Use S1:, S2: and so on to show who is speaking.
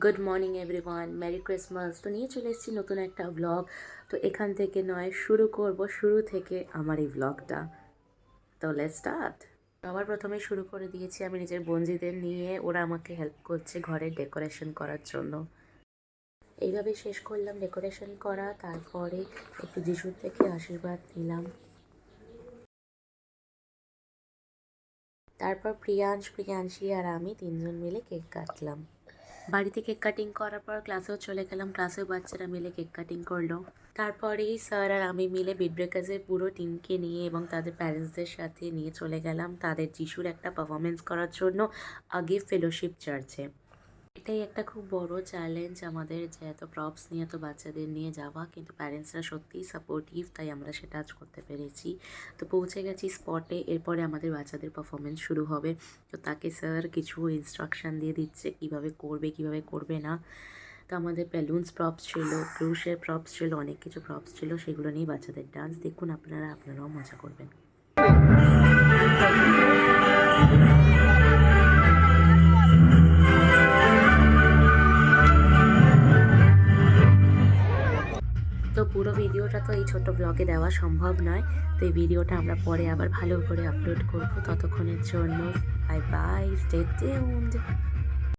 S1: Good morning everyone, merry Christmas. তো নিয়ে চলে এসেছি নতুন একটা ব্লগ। তো এখান থেকে নয়, শুরু থেকে আমার এই ব্লগটা। তো লেটস স্টার্ট। সবার প্রথমে শুরু করে দিয়েছি আমি নিজের বন্ধুদের নিয়ে। ওরা আমাকে হেল্প করছে ঘরের ডেকোরেশন করার জন্য। এইভাবে শেষ করলাম ডেকোরেশন করা। তারপরে একটু যিশুর থেকে আশীর্বাদ নিলাম। তারপর প্রিয়াংশী আর আমি তিনজন মিলে কেক কাটলাম। বাড়িতে কেক কাটিং করার পর ক্লাসেও চলে গেলাম। ক্লাসেও বাচ্চারা মিলে কেক কাটিং করলো। তারপরেই স্যার আর আমি মিলে বিট ব্রেকার্সের পুরো টিমকে নিয়ে এবং তাদের প্যারেন্টসদের সাথে নিয়ে চলে গেলাম তাদের যিশুর একটা পারফরমেন্স করার জন্য আগে ফেলোশিপ চার্চে। এটাই একটা খুব বড় চ্যালেঞ্জ আমাদের, যে এত প্রপস নিয়ে এত বাচ্চাদের নিয়ে যাওয়া, কিন্তু প্যারেন্টসরা সত্যিই সাপোর্টিভ, তাই আমরা সেটা আজ করতে পেরেছি। তো পৌঁছে গেছি স্পটে। এরপরে আমাদের বাচ্চাদের পারফরমেন্স শুরু হবে। তো তাকে স্যার কিছু ইনস্ট্রাকশান দিয়ে দিচ্ছে কীভাবে করবে না। তো আমাদের বেলুনস প্রপস ছিল, ক্রুশের প্রপস ছিল, অনেক কিছু প্রপস ছিল। সেগুলো নিয়ে বাচ্চাদের ডান্স দেখুন, আপনারাও মজা করবেন। তো পুরো ভিডিওটা তো এই ছোট ব্লগে দেওয়া সম্ভব নয়। তো এই ভিডিওটা আমরা পরে আবার ভালো করে আপলোড করব। ততক্ষণের জন্য বাই বাই, স্টে টিউনড।